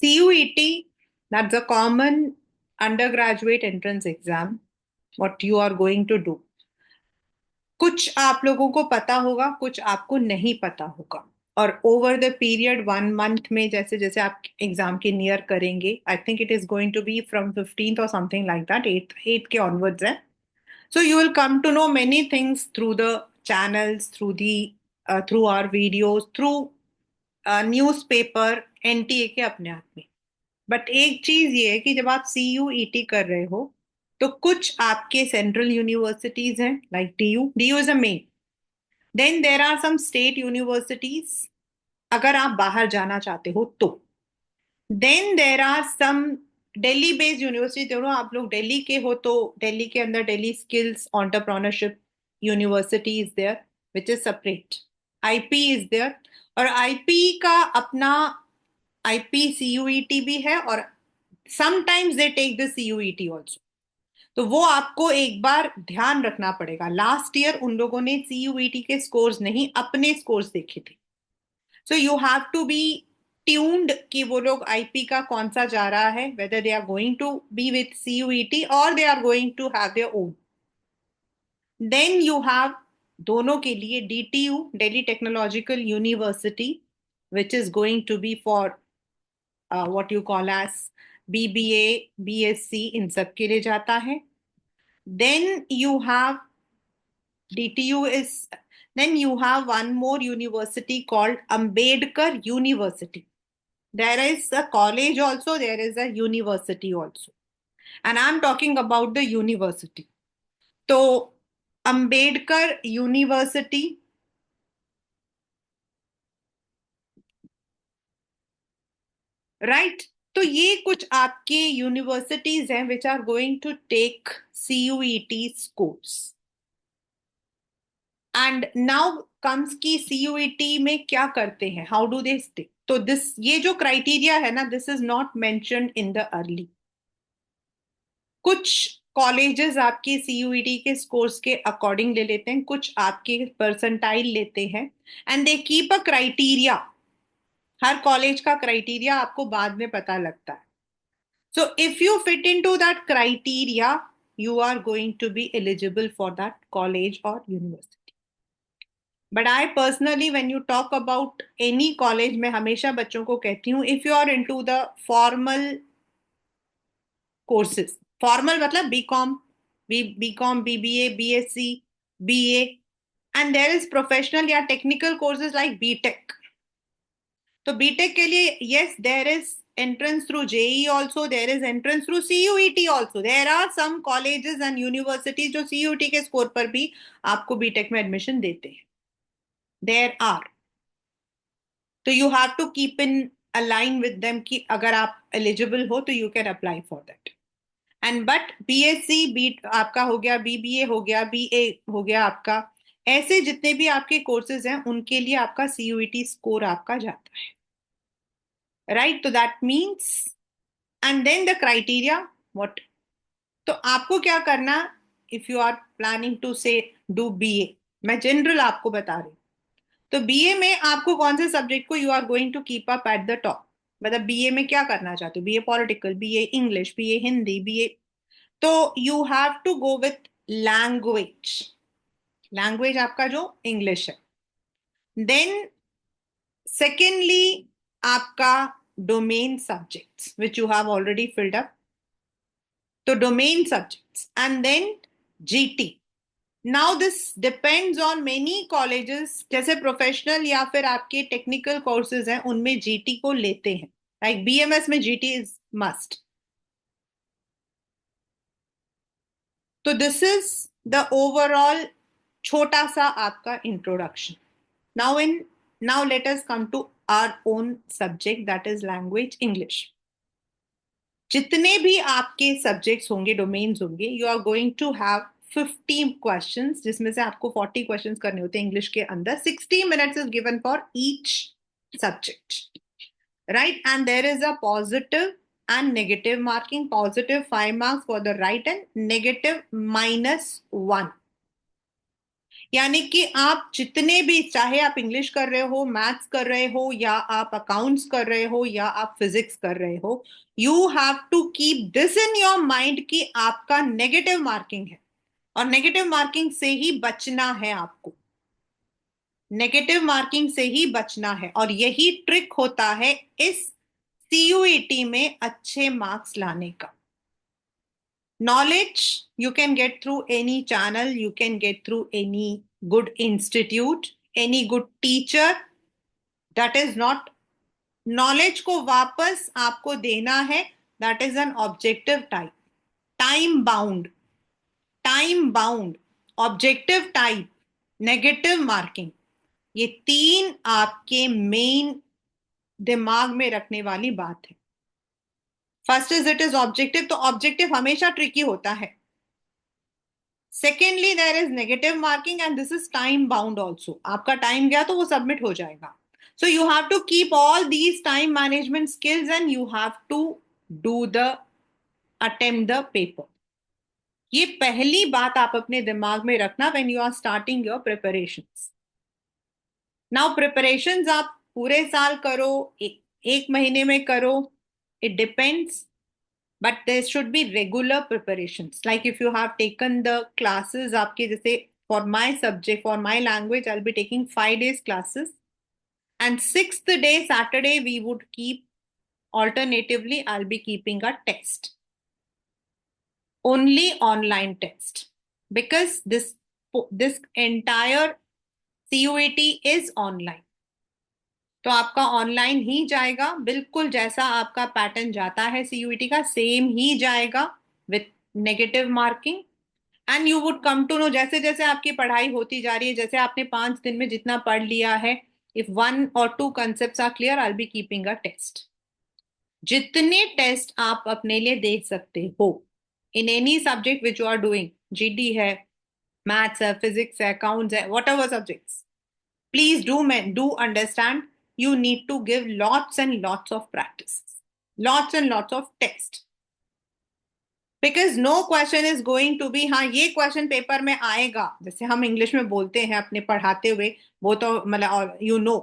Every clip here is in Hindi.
CUET, that's a common undergraduate entrance exam. What you are going to do. कुछ आप लोगों को पता होगा, कुछ आपको नहीं पता होगा। और ओवर द पीरियड 1 मंथ में जैसे जैसे आप एग्जाम के नियर करेंगे, I think it is going to be from 15th और समथिंग लाइक दैट, 8th के ऑनवर्ड्स है। So you will come to know many things through the channels, through our videos, through newspaper, NTA के अपने आप में। बट एक चीज ये है कि जब आप CUET कर रहे हो तो कुछ आपके सेंट्रल यूनिवर्सिटीज हैं, like D U is a main. Then there are some state universities, अगर आप बाहर जाना चाहते हो तो। Then there are some Delhi based university, दोनों आप लोग दिल्ली के हो तो दिल्ली के अंदर Delhi skills entrepreneurship university is there, which is separate. IP is there, और आईपी का अपना आईपी CUET भी है, और sometimes they take the CUET also. तो वो आपको एक बार ध्यान रखना पड़ेगा। लास्ट ईयर उन लोगों ने CUET के स्कोर्स नहीं, अपने स्कोर्स देखे थे। So you have to be tuned कि वो लोग आईपी का कौन सा जा रहा है, whether they are going to be with CUET और they are going to have their own. Then you have दोनों के लिए DTU, Delhi technological university, which is going to be for what you call as BBA, BSc, इन सब के लिए जाता है। Then you have DTU is, then you have one more university called Ambedkar University. There is a college also, there is a university also. And I'm talking about the university. So Ambedkar University, right? तो ये कुछ आपके यूनिवर्सिटीज हैं which are going to take CUET scores. And now comes की CUET में क्या करते हैं, हाउ डू दे स्टे। तो दिस, ये जो क्राइटेरिया है ना, this is not mentioned in the early. कुछ कॉलेजेस आपके CUET के स्कोर्स के अकॉर्डिंग ले लेते हैं, कुछ आपके परसेंटाइल लेते हैं, and they keep a criteria. हर कॉलेज का क्राइटेरिया आपको बाद में पता लगता है। So if you fit in to that criteria, you are going to be eligible for that college or university. But I personally, when you talk about any college, मैं हमेशा बच्चों को कहती हूँ, if you are into the formal courses, formal मतलब BCom, BCom, BBA, BSc, BA, and there is professional या technical courses like BTech. तो BTech के लिए yes, there is entrance through JEE also, there is entrance through CUET also. There are some colleges and universities जो CUET के स्कोर पर भी आपको BTech में एडमिशन देते हैं। There are. तो you have to keep in align with them कि अगर आप एलिजिबल हो तो you can apply for that. And but BSc, B आपका हो गया, BBA हो गया, BA हो गया आपका, ऐसे जितने भी आपके कोर्सेज हैं उनके लिए आपका CUET स्कोर आपका जाता है, राइट। तो that means, and then the criteria what. तो आपको क्या करना, if you are planning to say do BA, मैं जनरल आपको बता रही हूँ। तो BA में आपको कौन से सब्जेक्ट को you are going to keep up at the top, मतलब BA में क्या करना चाहते हो, BA political, BA English, BA Hindi, BA। तो you have to go with language, language आपका जो इंग्लिश है। देन सेकेंडली आपका domain subjects which you have already filled up, तो domain subjects, and then GT। Now this depends on many colleges, जैसे प्रोफेशनल या फिर आपके टेक्निकल कोर्सेज हैं उनमें GT को लेते हैं, लाइक BMS में GT इज मस्ट। तो दिस इज द ओवरऑल छोटा सा आपका introduction. Now let us come to our own subject, that is language English. जितने भी आपके सब्जेक्ट्स होंगे, डोमेन्स होंगे, you are going to have 50 questions, जिसमें से आपको 40 क्वेश्चंस करने होते हैं इंग्लिश के अंदर। 60 minutes is given for each subject, right. And there is a positive and negative marking, positive 5 marks for the right and negative -1। यानी कि आप जितने भी, चाहे आप इंग्लिश कर रहे हो, मैथ्स कर रहे हो, या आप अकाउंट्स कर रहे हो, या आप फिजिक्स कर रहे हो, you have to keep this in your mind कि आपका नेगेटिव मार्किंग है, और नेगेटिव मार्किंग से ही बचना है आपको। नेगेटिव मार्किंग से ही बचना है, और यही ट्रिक होता है इस सीयूईटी में अच्छे मार्क्स लाने का। Knowledge you can get through any channel, you can get through any good institute, any good teacher. That is not, knowledge को वापस आपको देना है, that is an objective type, time bound, objective type, negative marking. ये तीन आपके मेन दिमाग में रखने वाली बात है। First is it is objective, तो ऑब्जेक्टिव हमेशा ट्रिकी होता है। Secondly there is negative marking and this is time bound also, आपका टाइम गया तो वो सबमिट हो जाएगा। So you have to keep all these time management skills and you have to do the attempt the paper. ये पहली बात आप अपने दिमाग में रखना when you are starting your preparations. Now preparations आप पूरे साल करो, एक महीने में करो, it depends, but there should be regular preparations. Like if you have taken the classes, आपके जैसे for my subject, for my language, I'll be taking 5 days classes, and sixth day Saturday we would keep, alternatively I'll be keeping a test, only online test, because this entire CUET is online. तो आपका ऑनलाइन ही जाएगा, बिल्कुल जैसा आपका पैटर्न जाता है सीयूईटी का सेम ही जाएगा, with negative marking. And you would come to know, जैसे जैसे आपकी पढ़ाई होती जा रही है, जैसे आपने 5 दिन में जितना पढ़ लिया है, if 1 or 2 concepts are clear, I will be keeping a test. जितने टेस्ट आप अपने लिए दे सकते हो in any subject which you are doing, GD है, मैथ्स है, फिजिक्स है, अकाउंट्स है, whatever subjects, please do understand, you need to give lots and lots of practice, lots and lots of text, because no question is going to be, हाँ ये क्वेश्चन पेपर में आएगा, जैसे हम इंग्लिश में बोलते हैं अपने पढ़ाते हुए, वो तो मतलब यू नो,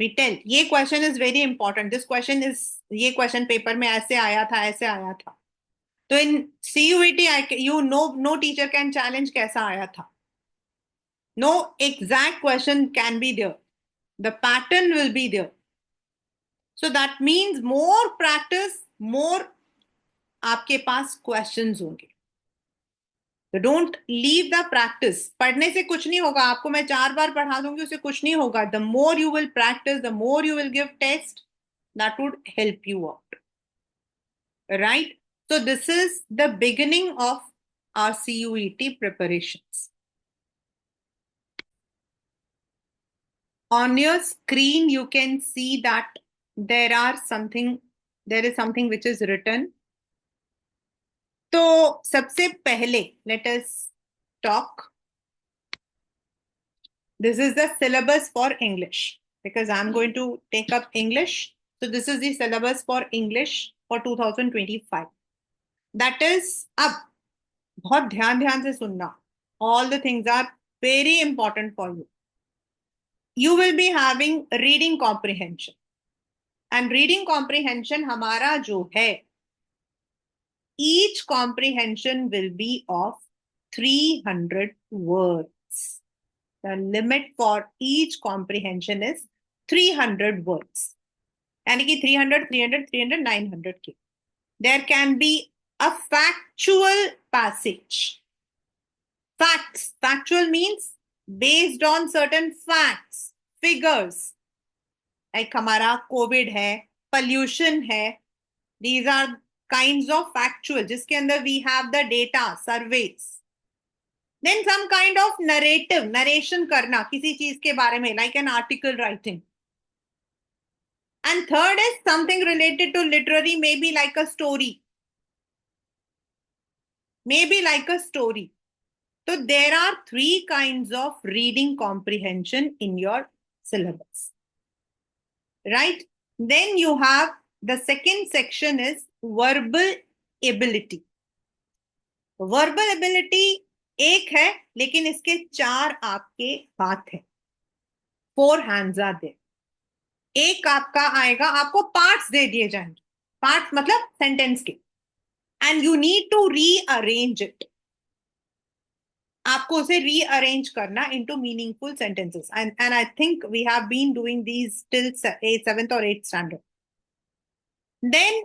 वी टेल ये question is very important, this question is, ये क्वेश्चन पेपर में ऐसे आया था, ऐसे आया था। तो in CUET you know teacher can challenge कैसा आया था, no exact question can be there, the pattern will be there. So that means more practice, more आपके पास questions होंगे। तो डोंट लीव द प्रैक्टिस, पढ़ने से कुछ नहीं होगा, आपको मैं 4 बार पढ़ा दूंगी उससे कुछ नहीं होगा। The more you will practise, the more you will give test, that would help you out, right? So this is the beginning of our CUET preparations. On your screen you can see that there is something which is written. तो सबसे पहले let us talk, this is the syllabus for English, because I'm going to take up English. So this is the syllabus for English for 2025. That is, अब बहुत ध्यान से सुनना, all the things are very important for you. You will be having reading comprehension, and reading comprehension हमारा जो है, each comprehension will be of 300 words. The limit for each comprehension is 300 words. यानी कि 300, 300, 300, 900 के. There can be a factual passage. Facts. Factual means based on certain facts, figures. Like हमारा COVID है, pollution है. These are kinds of factual, जिसके अंदर we have the data, surveys. Then some kind of narrative, narration करना किसी चीज के बारे में, like an article writing. And third is something related to literary, maybe like a story. Maybe like a story. So there are 3 kinds of reading comprehension in your syllabus, right? Then you have the second section is verbal ability. Verbal ability एक है लेकिन इसके चार आपके हाथ है, 4 hands are there। एक आपका आएगा, आपको पार्ट्स दे दिए जाएंगे, पार्ट्स मतलब सेंटेंस के, and you need to rearrange it. आपको उसे रीअरेंज करना into meaningful sentences, and I think we have been doing these till 7th or 8th standard। Then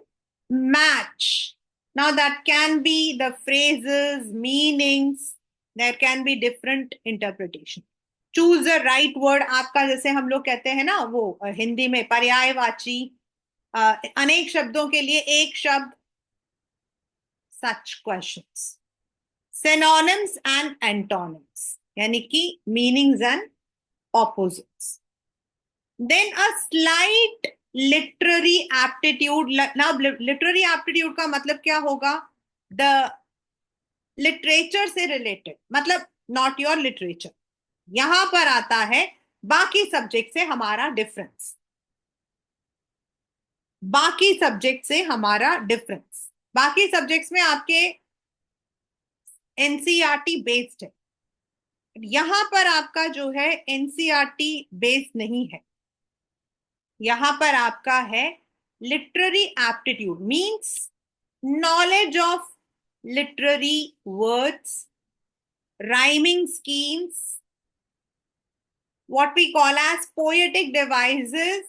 match. Now that can be the phrases, meanings, there can be different interpretation. Choose the right word। आपका जैसे हम लोग कहते हैं ना, वो हिंदी में पर्यायवाची, अनेक शब्दों के लिए एक शब्द, such questions। Synonyms and antonyms, यानी कि meanings and opposites। Then a slight literary aptitude। now literary aptitude का मतलब क्या होगा? The literature से related, मतलब not your literature। यहां पर आता है बाकी सब्जेक्ट से हमारा डिफरेंस, बाकी सब्जेक्ट से हमारा डिफरेंस। बाकी सब्जेक्ट्स में आपके एनसीईआरटी बेस्ड है, यहां पर आपका जो है एनसीईआरटी बेस्ड नहीं है। यहां पर आपका है literary aptitude, means knowledge of literary words, rhyming schemes, what we call as poetic devices,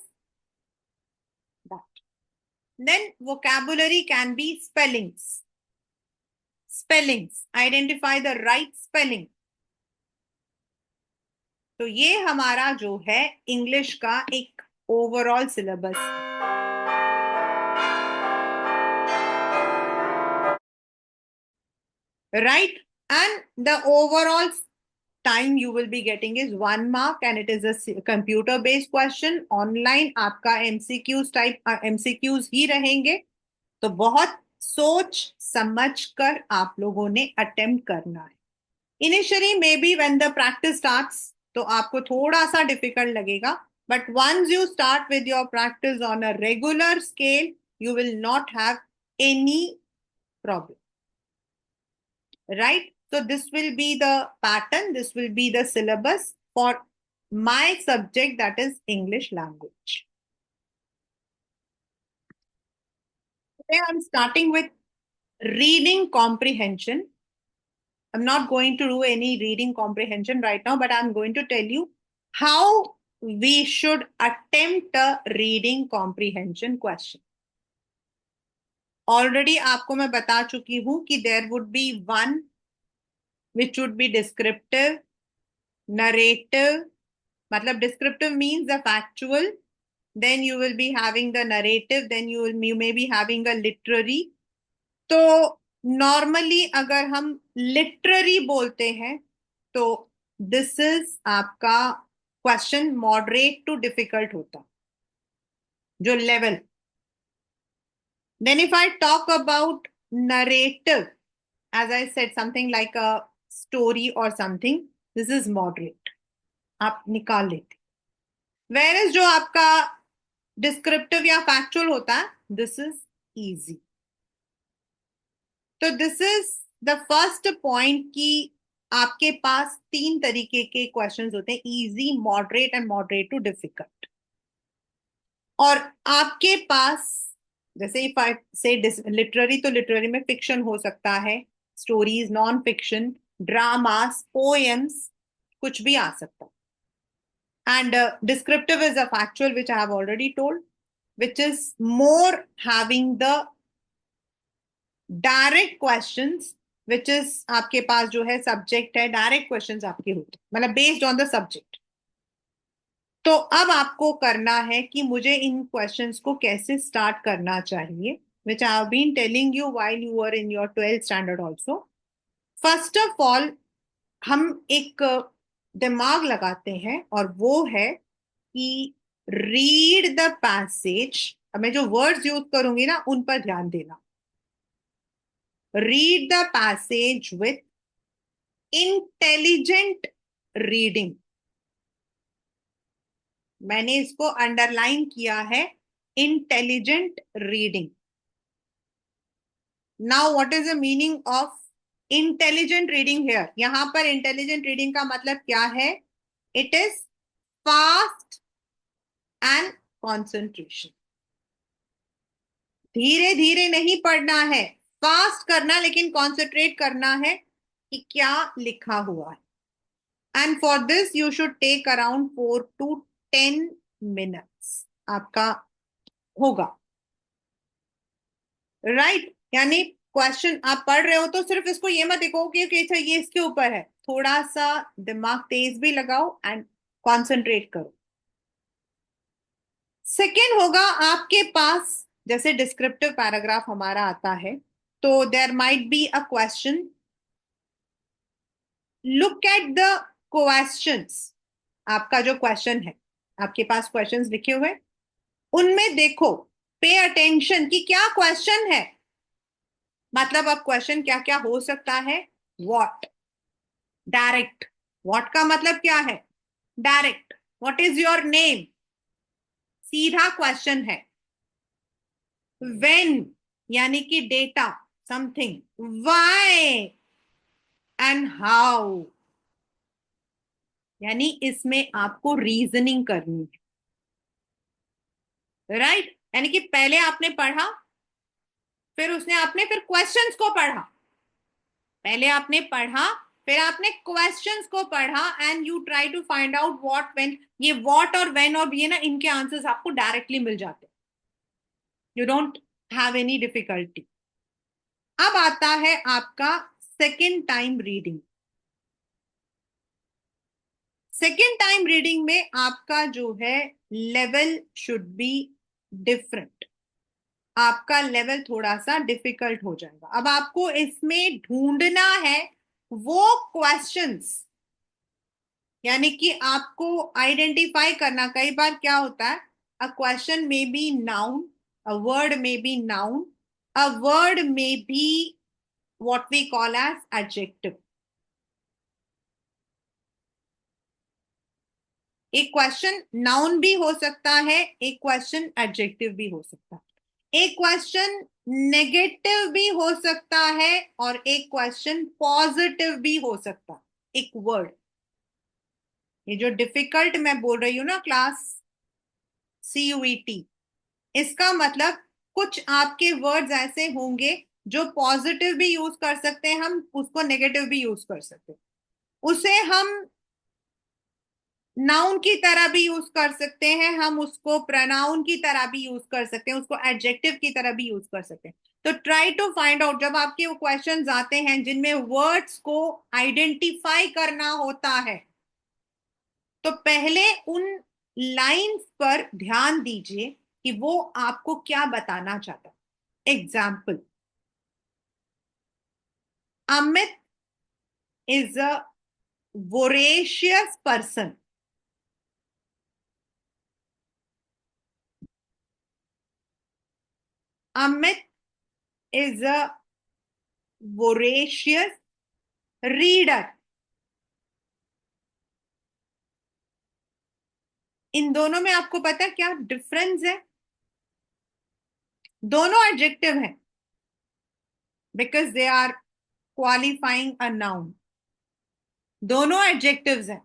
that। Then vocabulary can be spellings, spellings, identify the right spelling। तो ये हमारा जो है इंग्लिश का एक overall syllabus, right? And the overall time you will be getting is 1 mark, and it is a computer based question online। आपका MCQs टाइप MCQs ही रहेंगे, तो बहुत सोच समझ कर आप लोगों ने अटेम्प्ट करना है। Initially may be when the practice starts तो आपको थोड़ा सा डिफिकल्ट लगेगा, but once you start with your practice on a regular scale you will not have any problem, right? So this will be the pattern, this will be the syllabus for my subject, that is English language. Today I'm starting with reading comprehension. I'm not going to do any reading comprehension right now, but I'm going to tell you how we should attempt a reading comprehension question. Already आपको मैं बता चुकी हूं कि there would be one which would be descriptive, narrative, मतलब descriptive means the factual, then you will be having the narrative, then you may be having a literary। तो नॉर्मली अगर हम लिटरेरी बोलते हैं तो दिस इज आपका क्वेश्चन मॉडरेट टू डिफिकल्ट होता, जो level. Then if I talk about narrative, as I said something like a story और समथिंग, दिस इज मॉडरेट, आप निकाल लेते। वेयर इज जो आपका डिस्क्रिप्टिव या फैक्चुअल होता है, दिस इज इजी। तो this is the first point कि आपके पास 3 तरीके के क्वेश्चंस होते हैं, easy, moderate and moderate to difficult. और आपके पास जैसे इफ आई से लिटरेरी, तो लिटरेरी में फिक्शन हो सकता है, stories, non fiction, dramas, poems, कुछ भी आ सकता है। And descriptive is a factual, which I have already told, which is more having the direct questions, which is आपके पास जो है सब्जेक्ट है, डायरेक्ट क्वेश्चंस आपके होते हैं, मतलब बेस्ड ऑन द सब्जेक्ट। तो अब आपको करना है कि मुझे इन क्वेश्चंस को कैसे स्टार्ट करना चाहिए, which I have been telling you while you are in your 12th standard also. First of all हम एक दिमाग लगाते हैं, और वो है कि रीड द पैसेज। अब मैं जो वर्ड्स यूज करूंगी ना उन पर ध्यान देना। read the passage with intelligent reading। मैंने इसको अंडरलाइन किया है, intelligent reading. Now what is the meaning of intelligent reading here, यहां पर इंटेलिजेंट रीडिंग का मतलब क्या है? It is fast and concentration. धीरे धीरे नहीं पढ़ना है, फास्ट करना, लेकिन कॉन्सेंट्रेट करना है कि क्या लिखा हुआ है। And for this you should take around 4 to 10 minutes आपका होगा, राइट? यानी क्वेश्चन आप पढ़ रहे हो तो सिर्फ इसको ये मत देखो कि अच्छा ये इसके ऊपर है, थोड़ा सा दिमाग तेज भी लगाओ एंड कॉन्सेंट्रेट करो। सेकेंड होगा आपके पास, जैसे डिस्क्रिप्टिव पैराग्राफ हमारा आता है, तो there might be a question, look at the questions. आपका जो क्वेश्चन है, आपके पास क्वेश्चंस लिखे हुए, उनमें देखो, पे अटेंशन कि क्या क्वेश्चन है। मतलब अब क्वेश्चन क्या क्या हो सकता है? What, direct. व्हाट का मतलब क्या है? Direct. What is your name, सीधा क्वेश्चन है। व्हेन यानी कि data something, why and how यानी इसमें आपको रीजनिंग करनी है, राइट? यानी कि पहले आपने पढ़ा, फिर उसने आपने फिर क्वेश्चंस को पढ़ा, पहले आपने पढ़ा, फिर आपने क्वेश्चंस को पढ़ा, and you try to find out what when. ये व्हाट और व्हेन और ये ना, इनके आंसर्स आपको डायरेक्टली मिल जाते हैं, you don't have any difficulty. अब आता है आपका second time reading. Second time reading में आपका जो है लेवल शुड बी डिफरेंट, आपका लेवल थोड़ा सा डिफिकल्ट हो जाएगा। अब आपको इसमें ढूंढना है वो क्वेश्चंस, यानी कि आपको आइडेंटिफाई करना। कई बार क्या होता है, अ क्वेश्चन में बी नाउन, अ वर्ड में बी नाउन, अ वर्ड में be what we call as adjective. एक क्वेश्चन नाउन भी हो सकता है, एक क्वेश्चन एडजेक्टिव भी हो सकता है, एक क्वेश्चन नेगेटिव भी हो सकता है, और एक क्वेश्चन पॉजिटिव भी हो सकता है। एक वर्ड, ये जो डिफिकल्ट मैं बोल रही हूं ना, क्लास CUET, इसका मतलब कुछ आपके वर्ड्स ऐसे होंगे जो पॉजिटिव भी यूज कर सकते हैं, हम उसको नेगेटिव भी यूज कर सकते हैं, उसे हम नाउन की तरह भी यूज कर सकते हैं, हम उसको प्रनाउन की तरह भी यूज कर सकते हैं, उसको एडजेक्टिव की तरह भी यूज कर सकते हैं। तो ट्राई टू फाइंड आउट, जब आपके वो क्वेश्चंस आते हैं जिनमें वर्ड्स को आइडेंटिफाई करना होता है, तो पहले उन लाइंस पर ध्यान दीजिए कि वो आपको क्या बताना चाहता है। Example, Amit is a voracious person। Amit is a voracious reader। इन दोनों में आपको पता है क्या डिफरेंस है? दोनों एडजेक्टिव हैं, because they are qualifying a noun. दोनों एडजेक्टिव्स हैं,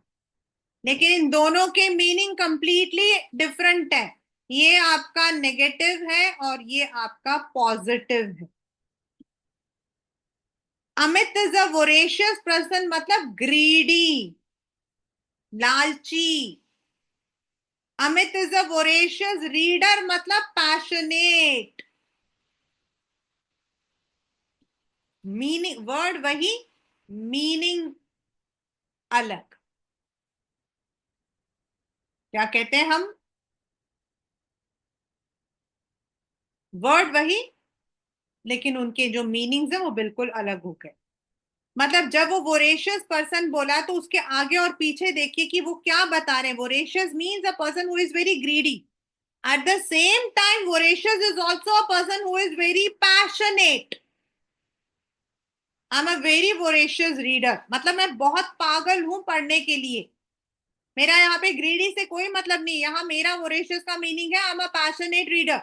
लेकिन इन दोनों के मीनिंग कंप्लीटली डिफरेंट है। ये आपका नेगेटिव है और ये आपका पॉजिटिव है। Amit is a voracious person मतलब ग्रीडी, लालची। Amit is a voracious reader मतलब पैशनेट। मीनिंग वर्ड वही, मीनिंग अलग। क्या कहते हैं हम? वर्ड वही, लेकिन उनके जो मीनिंग्स है वो बिल्कुल अलग हो गए। मतलब जब वो वोरेशियस पर्सन बोला तो उसके आगे और पीछे देखिए कि वो क्या बता रहे हैं। Voracious means a person who is very greedy, at the same time voracious is also a person who is very passionate. I am a very voracious reader मतलब मैं बहुत पागल हूं पढ़ने के लिए। मेरा यहाँ पे ग्रीडी से कोई मतलब नहीं, यहाँ मेरा वोरेशियस का मीनिंग है I am a passionate reader.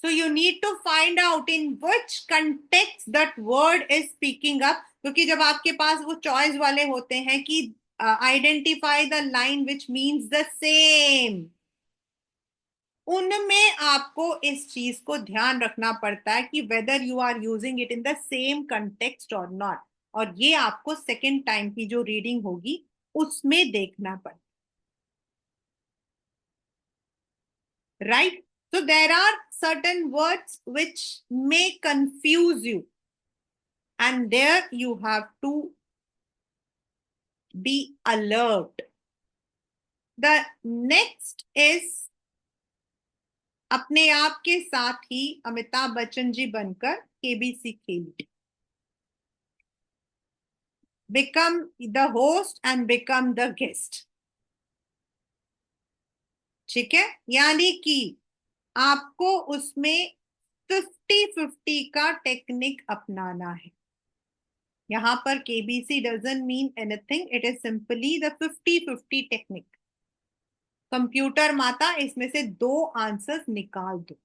So you need to find out in which context that word is speaking up. क्योंकि जब आपके पास वो चॉइस वाले होते हैं कि identify the line which means the same, उनमें आपको इस चीज को ध्यान रखना पड़ता है कि whether you are using it in the same context और नॉट, और ये आपको सेकेंड टाइम की जो रीडिंग होगी उसमें देखना पड़ता, right? So there are certain words which may confuse you, and there you have to be alert. The next is अपने आप के साथ ही अमिताभ बच्चन जी बनकर केबीसी खेलिए, become the host and become the guest. ठीक है, यानी कि आपको उसमें 50-50 का टेक्निक अपनाना है. यहां पर KBC doesn't mean anything, it is simply the 50-50 technique. Computer माता इसमें से 2 आंसर्स निकाल दो.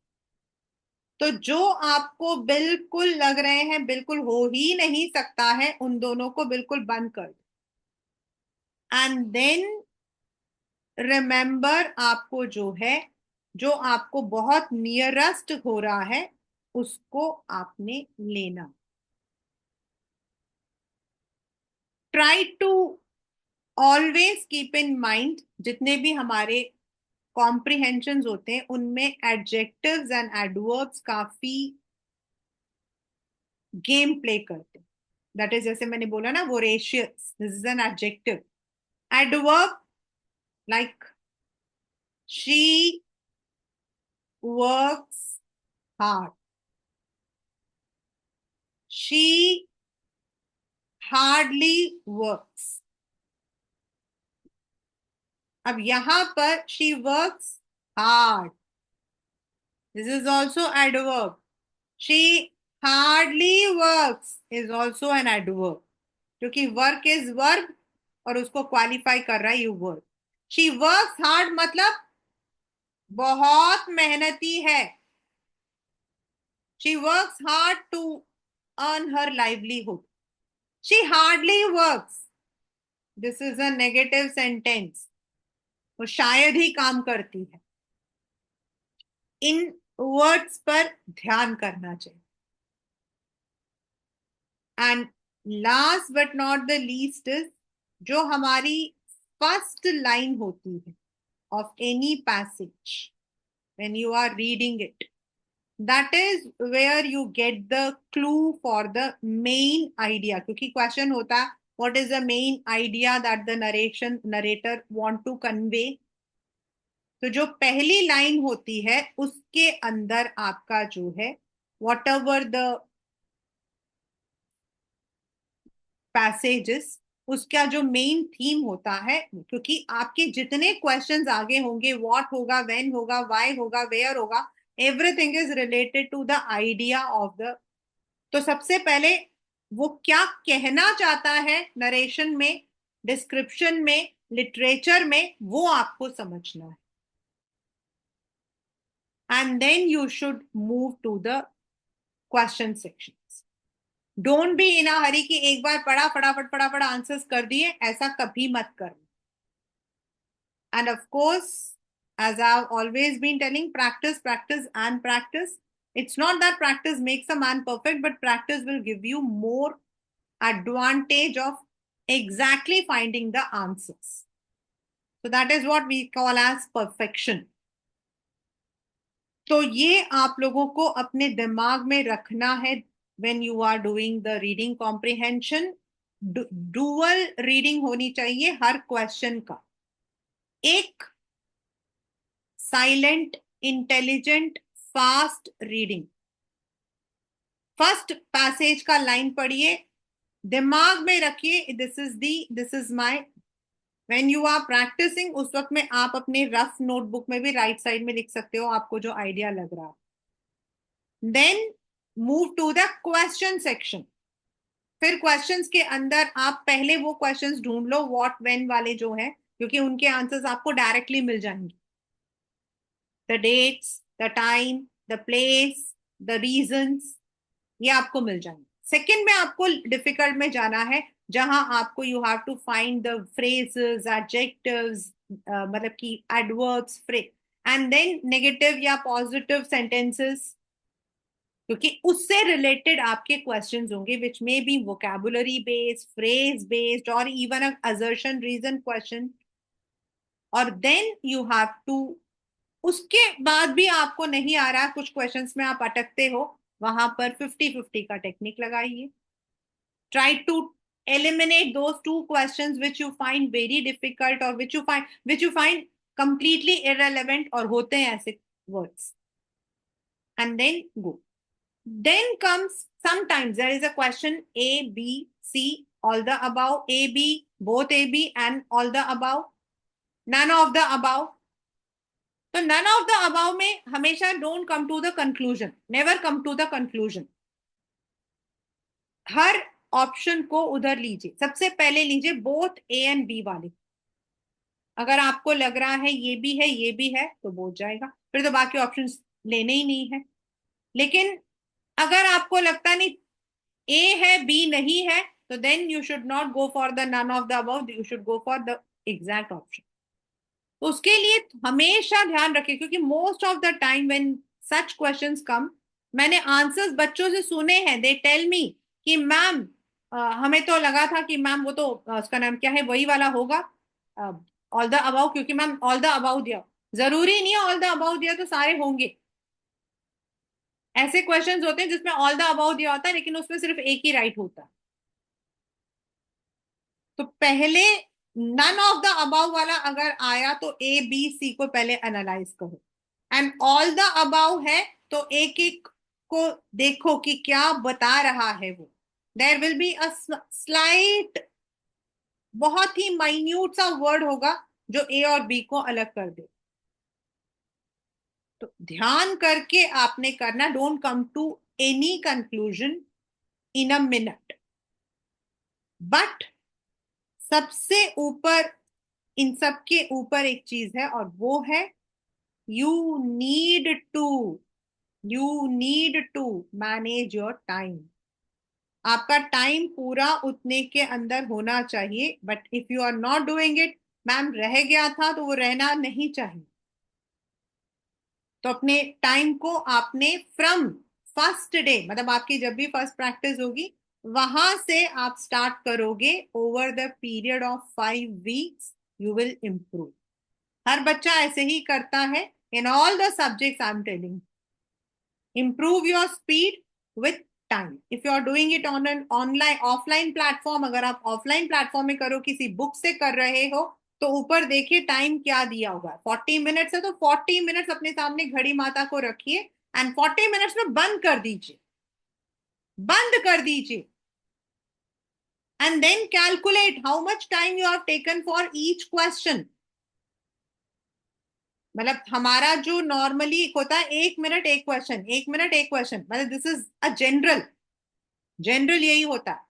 तो जो आपको बिल्कुल लग रहे हैं बिल्कुल हो ही नहीं सकता है, उन दोनों को बिल्कुल बंद कर दो. एंड देन रिमेंबर, आपको जो है, जो आपको बहुत नियरेस्ट हो रहा है उसको आपने लेना. Try to always keep in mind, जितने भी हमारे कॉम्प्रिहेंशन होते हैं उनमें एडजेक्टिव्स एंड एडवर्ब्स काफी गेम प्ले करते हैं. दैट इज, जैसे मैंने बोला ना, voracious, this is an adjective. Adverb like she works hard, she hardly works. अब यहां पर she works hard, this is also adverb. She hardly works is also an adverb, क्योंकि वर्क इज वर्ब और उसको क्वालिफाई कर रहा है you work. She works hard मतलब बहुत मेहनती है. She works hard to earn her livelihood. She hardly works, this is a negative sentence, वो शायद ही काम करती है. इन वर्ड्स पर ध्यान करना चाहिए. And last but not the least is, जो हमारी फर्स्ट लाइन होती है of any passage when you are reading it, that is where you get the clue for the main idea. क्योंकि क्वेश्चन होता है what is the main idea that the narrator want to convey. तो जो पहली लाइन होती है उसके अंदर आपका जो है whatever the passages, उसका जो मेन थीम होता है, क्योंकि आपके जितने क्वेश्चंस आगे होंगे, व्हाट होगा, व्हेन होगा, व्हाई होगा, वेयर होगा, everything is related to the idea of the. तो सबसे पहले वो क्या कहना चाहता है नरेशन में, डिस्क्रिप्शन में, लिटरेचर में, वो आपको समझना है. And then you should move to the question section. Don't be in a hurry कि एक बार पढ़ा फटाफट फटाफट आंसर्स कर दिए, ऐसा कभी मत करना. End of course, as I've always been telling, practice, practice, and practice. It's not that practice makes a man perfect, but practice will give you more advantage of exactly finding the answers. So that is what we call as perfection. तो ये आप लोगों को अपने दिमाग में रखना है when you are doing the reading comprehension. Dual reading होनी चाहिए हर क्वेश्चन का. एक silent, intelligent, fast reading. First passage का लाइन पढ़िए, दिमाग में रखिए this is my. When you are practicing, उस वक्त में आप अपने रफ नोटबुक में भी राइट साइड में लिख सकते हो आपको जो आइडिया लग रहा है. Then move to the question section. फिर क्वेश्चंस के अंदर आप पहले वो क्वेश्चंस ढूंढ लो व्हाट व्हेन वाले जो है, क्योंकि उनके आंसर्स आपको डायरेक्टली मिल जाएंगे. The dates, the time, the place, the reasons, ये आपको मिल जाएंगे। सेकंड में आपको डिफिकल्ट में जाना है, जहां आपको you have to find the phrases, adjectives, मतलब कि adverbs, phrase, and then negative या पॉजिटिव सेंटेंसेस, क्योंकि उससे रिलेटेड आपके क्वेश्चंस होंगे which may be vocabulary based, phrase based, और even a assertion reason question. और देन यू हैव टू, उसके बाद भी आपको नहीं आ रहा, कुछ क्वेश्चंस में आप अटकते हो, वहां पर 50-50 का टेक्निक लगाइए। Try to eliminate those two questions which you find very difficult, or which you find completely irrelevant, और होते हैं ऐसे words, and then go. Then comes, sometimes there is a question A, B, C, all the above, A, B, both A, B, and all the above, none of the above. तो none of the above में हमेशा don't come to the conclusion, never come to the conclusion. Her option को उधर लीजिए, सबसे पहले लीजिए बोथ ए एंड बी वाले। अगर आपको लग रहा है ये भी है ये भी है तो बोथ जाएगा, फिर तो बाकी ऑप्शंस लेने ही नहीं है। लेकिन अगर आपको लगता नहीं ए है बी नहीं है, तो then you should not go for the none of the above, you should go for the exact option. तो उसके लिए हमेशा ध्यान रखें, क्योंकि most of the time when such questions come, मैंने आंसर्स बच्चों से सुने हैं, दे टेल मी कि मैम हमें तो लगा था कि मैम वो तो उसका नाम क्या है वही वाला होगा, ऑल द अबाउ, क्योंकि मैम ऑल द अबाउ दिया। जरूरी नहीं है ऑल द अबाउ दिया तो सारे होंगे। ऐसे क्वेश्चंस होते हैं जिसमें ऑल द अबाउ दिया होता है लेकिन उसमें सिर्फ एक ही राइट होता है। तो पहले नन ऑफ द अबाउ वाला अगर आया तो ए बी सी को पहले एनालाइज करो, एंड ऑल द अबाउ है तो एक एक को देखो कि क्या बता रहा है वो। There will be a slight, बहुत ही माइन्यूट सा वर्ड होगा जो ए और बी को अलग कर दे। तो ध्यान करके आपने करना, don't come to any conclusion in a minute. But सबसे ऊपर, इन सब के ऊपर एक चीज है, और वो है you need to you need to manage your time. आपका टाइम पूरा उतने के अंदर होना चाहिए, but if you are not doing it, ma'am रह गया था तो वो रहना नहीं चाहिए। तो अपने टाइम को आपने फ्रॉम फर्स्ट डे, मतलब आपकी जब भी फर्स्ट प्रैक्टिस होगी वहां से आप स्टार्ट करोगे, over the period of 5 weeks you will improve. हर बच्चा ऐसे ही करता है in all the subjects I am telling. Improve your speed with time. If you are doing it on an online offline platform, अगर आप ऑफलाइन प्लेटफॉर्म में करो, किसी बुक से कर रहे हो, तो ऊपर देखिए टाइम क्या दिया होगा, 40 मिनट्स है तो 40 मिनट्स अपने सामने घड़ी माता को रखिए, एंड 40 मिनट्स में बंद कर दीजिए, बंद कर दीजिए, and then calculate how much time you have taken for each question. मतलब हमारा जो नॉर्मली होता है 1 मिनट एक क्वेश्चन, 1 मिनट एक क्वेश्चन, मतलब this is a general, general यही होता है।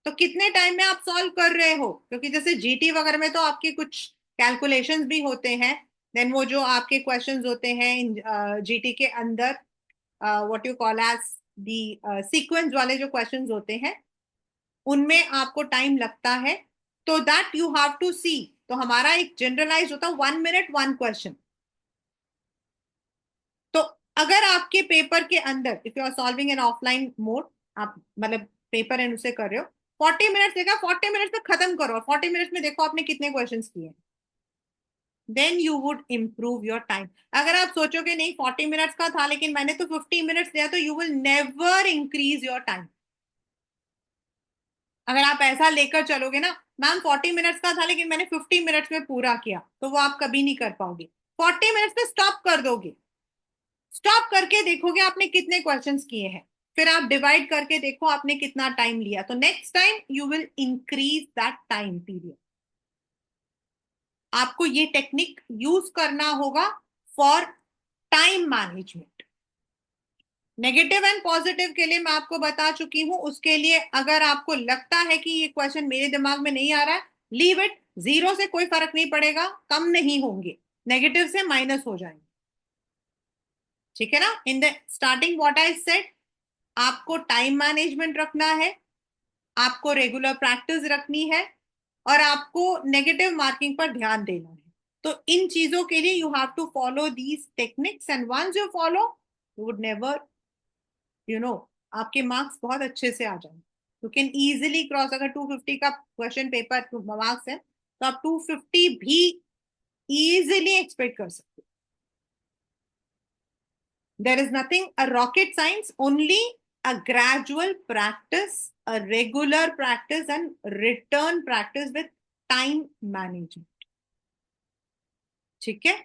तो कितने टाइम में आप सॉल्व कर रहे हो, क्योंकि जैसे जीटी वगैरह में तो आपके कुछ कैलकुलेशंस भी होते हैं, देन वो जो आपके क्वेश्चंस होते हैं जीटी के अंदर, what you call as the sequence वाले जो क्वेश्चंस होते हैं, उनमें आपको टाइम लगता है। तो दैट यू हैव टू सी। तो हमारा एक जनरलाइज होता है 1 मिनट 1 क्वेश्चन। तो अगर आपके पेपर के अंदर, if you are solving in offline mode, आप मतलब पेपर एंड उसे कर रहे हो, 40 मिनट्स देखा, 40 मिनट्स में खत्म करो, और 40 मिनट्स में देखो आपने कितने क्वेश्चन किए, then you would improve your time. अगर आप सोचोगे नहीं 40 मिनट्स का था लेकिन मैंने तो 50 मिनट्स दिया, तो you will never increase your time. अगर आप ऐसा लेकर चलोगे ना, मैम 40 मिनट्स का था लेकिन मैंने 50 मिनट्स में पूरा किया, तो वो आप कभी नहीं कर पाओगे। 40 मिनट्स में स्टॉप कर दोगे, स्टॉप करके देखोगे आपने कितने क्वेश्चंस किए हैं, फिर आप डिवाइड करके देखो आपने कितना टाइम लिया, तो next time you will increase that time period. आपको ये टेक्निक यूज करना होगा for time management. Negative and positive के लिए मैं आपको बता चुकी हूं, उसके लिए अगर आपको लगता है कि ये क्वेश्चन मेरे दिमाग में नहीं आ रहा है, लीव इट, 0 से कोई फर्क नहीं पड़ेगा, कम नहीं होंगे, नेगेटिव से माइनस हो जाएंगे। ठीक है ना? In the starting what I said, आपको टाइम मैनेजमेंट रखना है, आपको रेगुलर प्रैक्टिस रखनी है, और आपको नेगेटिव मार्किंग पर ध्यान देना है। तो इन चीजों के लिए you have to follow these techniques, and once you follow, you would never, you know, आपके मार्क्स बहुत अच्छे से आ जाएंगे। यू कैन इजीली क्रॉस, अगर 250 का क्वेश्चन पेपर मार्क्स है तो आप 250 भी इजीली एक्सपेक्ट कर सकते हो। There is nothing a rocket science, only a gradual practice, a regular practice, and return practice with time management. ठीक है?